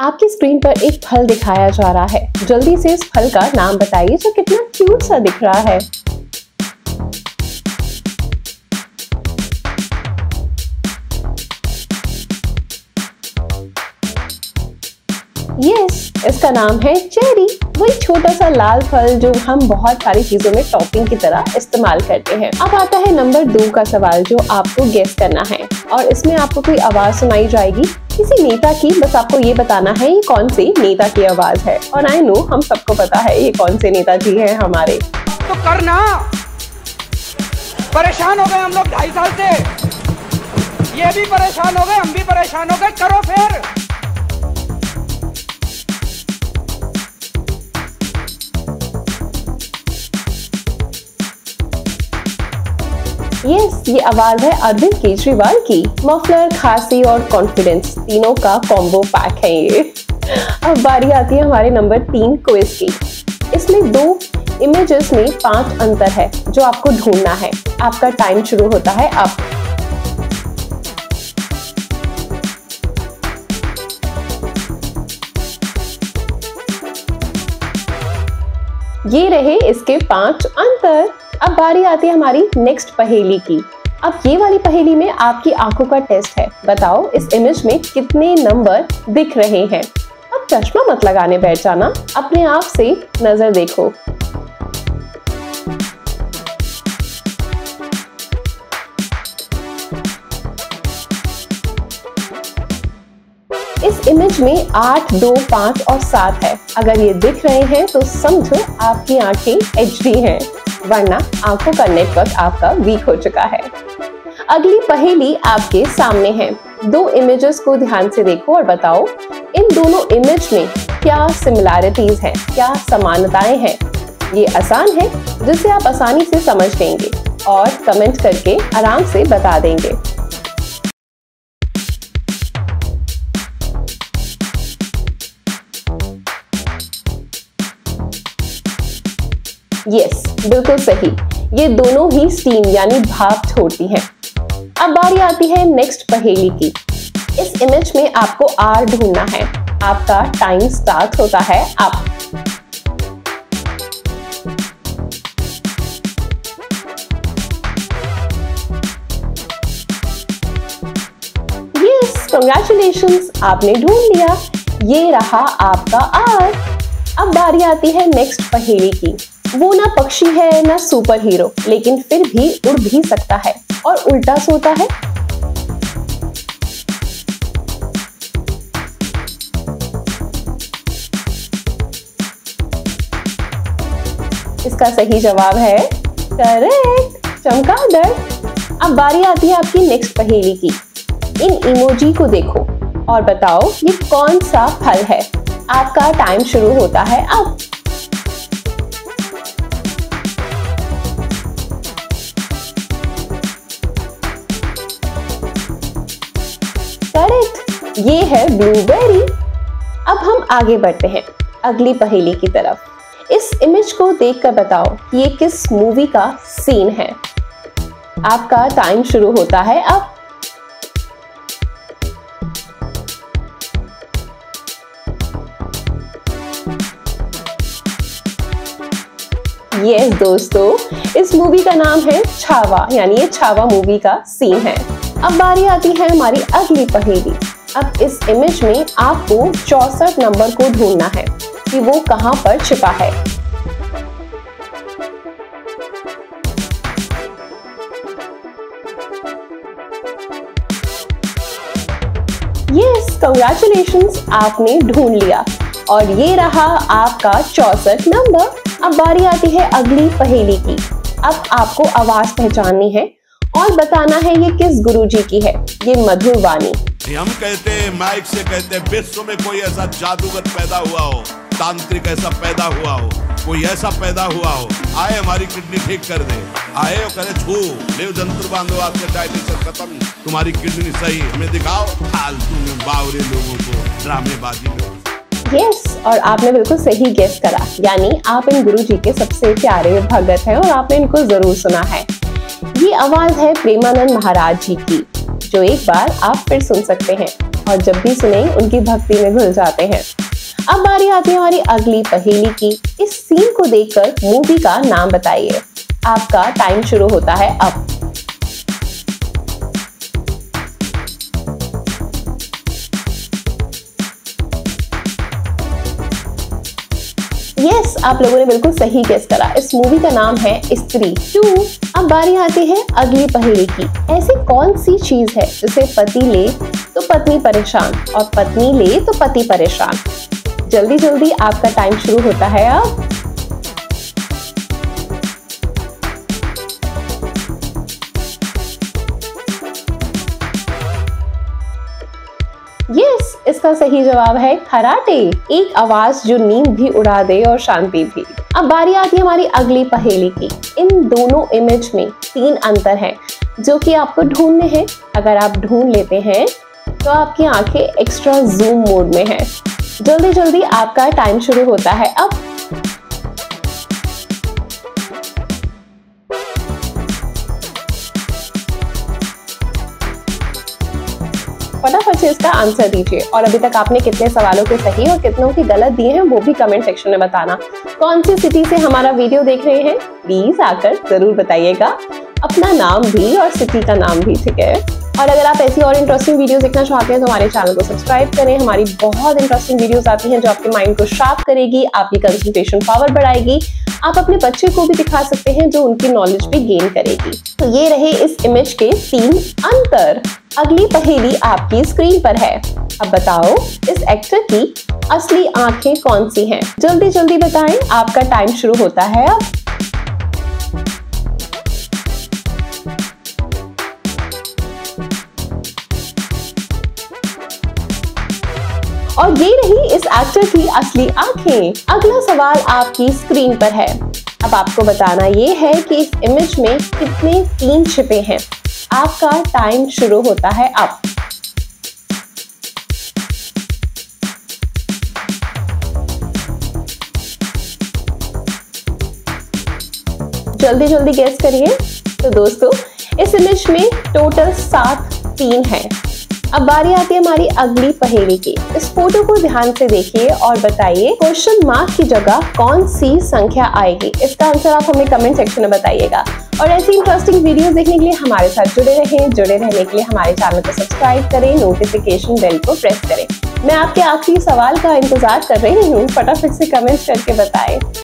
आपकी स्क्रीन पर एक फल दिखाया जा रहा है। जल्दी से इस फल का नाम बताइए जो कितना क्यूट सा दिख रहा है। यस, इसका नाम है चेरी। वही छोटा सा लाल फल जो हम बहुत सारी चीजों में टॉपिंग की तरह इस्तेमाल करते हैं। अब आता है नंबर 2 का सवाल जो आपको गेस करना है और इसमें आपको कोई आवाज सुनाई जाएगी किसी नेता की। बस आपको ये बताना है ये कौन से नेता की आवाज है। और आई नो हम सबको पता है ये कौन से नेताजी हैं हमारे। तो करना, परेशान हो गए हम लोग 2.5 साल से। ये भी परेशान हो गए, हम भी परेशान हो गए, करो फिर। यस, ये आवाज है अरविंद केजरीवाल की। मफलर, खांसी और कॉन्फिडेंस तीनों का कॉम्बो पैक है ये। अब बारी आती है हमारे नंबर 3 क्विज की। इसमें 2 इमेजेस में 5 अंतर है जो आपको ढूंढना है। आपका टाइम शुरू होता है अब। ये रहे इसके 5 अंतर। अब बारी आती है हमारी नेक्स्ट पहेली की। अब ये वाली पहेली में आपकी आंखों का टेस्ट है। बताओ इस इमेज में कितने नंबर दिख रहे हैं। अब चश्मा मत लगाने बैठ जाना, अपने आप से नजर देखो। इस इमेज में 8, 2, 5 और 7 है। अगर ये दिख रहे हैं तो समझो आपकी आंखें HD हैं, वरना आंखों का नेटवर्क आपका वीक हो चुका है। अगली पहेली आपके सामने है। 2 इमेजेस को ध्यान से देखो और बताओ इन दोनों इमेज में क्या सिमिलैरिटीज हैं, क्या समानताएं हैं। ये आसान है जिसे आप आसानी से समझ लेंगे और कमेंट करके आराम से बता देंगे। यस, बिल्कुल सही। ये दोनों ही स्टीम यानी भाप छोड़ती हैं। अब बारी आती है नेक्स्ट पहेली की। इस इमेज में आपको R ढूंढना है। आपका टाइम स्टार्ट होता है अब। यस, कांग्रेचुलेशंस, आपने ढूंढ लिया। ये रहा आपका R। अब बारी आती है नेक्स्ट पहेली की। वो ना पक्षी है ना सुपर हीरो, लेकिन फिर भी उड़ भी सकता है और उल्टा सोता है। इसका सही जवाब है करेक्ट, चमगादड़। अब बारी आती है आपकी नेक्स्ट पहेली की। इन इमोजी को देखो और बताओ ये कौन सा फल है। आपका टाइम शुरू होता है अब। करेक्ट, ये है ब्लूबेरी। अब हम आगे बढ़ते हैं अगली पहेली की तरफ। इस इमेज को देखकर बताओ कि ये किस मूवी का सीन है। आपका टाइम शुरू होता है अब। यस दोस्तों, इस मूवी का नाम है छावा, यानी ये छावा मूवी का सीन है। अब बारी आती है हमारी अगली पहेली। अब इस इमेज में आपको 64 नंबर को ढूंढना है कि वो कहां पर छिपा है। यस, कांग्रेचुलेशंस, आपने ढूंढ लिया और ये रहा आपका 64 नंबर। अब बारी आती है अगली पहेली की। अब आपको आवाज पहचाननी है और बताना है ये किस गुरुजी की है। ये मधुर वाणी। हम कहते हैं, माइक से कहते हैं, विश्व में कोई ऐसा जादूगर पैदा हुआ हो, तांत्रिक ऐसा पैदा हुआ हो, कोई ऐसा पैदा हुआ हो, आए हमारी किडनी ठीक कर दे। आए और करे छू ले जंतर बांधो, आपके डायलिसिस खत्म, तुम्हारी किडनी सही, हमें दिखाओ। फालतू में बावरे लोगों को ड्रामेबाजी में। यस, और आपने बिल्कुल सही गेस करा, यानी आप इन गुरुजी के सबसे प्यारे भगत हैं और आपने इनको जरूर सुना है। ये आवाज है प्रेमानंद महाराज जी की, जो एक बार आप फिर सुन सकते हैं। और जब भी सुने उनकी भक्ति में घुल जाते हैं। अब बारी आती है हमारी अगली पहेली की। इस सीन को देखकर मूवी का नाम बताइए। आपका टाइम शुरू होता है अब। यस, आप लोगों ने बिल्कुल सही गेस करा। इस मूवी का नाम है स्त्री 2। अब बारी आती है अगली पहेली की। ऐसी कौन सी चीज है जिसे पति ले तो पत्नी परेशान और पत्नी ले तो पति परेशान? जल्दी जल्दी आपका टाइम शुरू होता है अब। यस, इसका सही जवाब है खराटे। एक आवाज जो नींद भी उड़ा दे और शांति भी। अब बारी आती है हमारी अगली पहेली की। इन दोनों इमेज में 3 अंतर हैं जो कि आपको ढूंढने हैं। अगर आप ढूंढ लेते हैं तो आपकी आंखें एक्स्ट्रा जूम मोड में है। जल्दी जल्दी आपका टाइम शुरू होता है अब। फटाफट से इसका आंसर दीजिए। और अभी तक आपने कितने सवालों के सही और कितनों की गलत दिए हैं वो भी कमेंट सेक्शन में बताना। कौन सी सिटी से हमारा वीडियो देख रहे हैं प्लीज आकर जरूर बताइएगा, अपना नाम भी और सिटी का नाम भी, ठीक है। और अगर आप ऐसी और इंटरेस्टिंग वीडियोस देखना चाहते हैं तो हमारे चैनल को सब्सक्राइब करें। हमारी बहुत इंटरेस्टिंग वीडियोस आती हैं जो आपके माइंड को शार्प करेगी, आपकी कंसंट्रेशन पावर बढ़ाएगी। आप अपने बच्चे को भी दिखा सकते हैं जो उनकी नॉलेज भी गेन करेगी। तो ये रहे इस इमेज के 3 अंतर। अगली पहेली आपकी स्क्रीन पर है। अब बताओ इस एक्टर की असली आंखें कौन सी हैं? जल्दी जल्दी बताएं, आपका टाइम शुरू होता है अब। और ये रही इस एक्टर की असली आंखें। अगला सवाल आपकी स्क्रीन पर है। अब आपको बताना ये है कि इस इमेज में कितने 3 छिपे हैं। आपका टाइम शुरू होता है अब। जल्दी जल्दी गेस करिए। तो दोस्तों इस इमेज में टोटल 7 3 हैं। अब बारी आती है हमारी अगली पहेली की। इस फोटो को ध्यान से देखिए और बताइए क्वेश्चन मार्क की जगह कौन सी संख्या आएगी। इसका आंसर आप हमें कमेंट सेक्शन में बताइएगा। और ऐसी इंटरेस्टिंग वीडियोस देखने के लिए हमारे साथ जुड़े रहें। जुड़े रहने के लिए हमारे चैनल को सब्सक्राइब करें, नोटिफिकेशन बेल को प्रेस करें। मैं आपके आखिरी सवाल का इंतजार कर रही हूँ, फटाफट से कमेंट करके बताएं।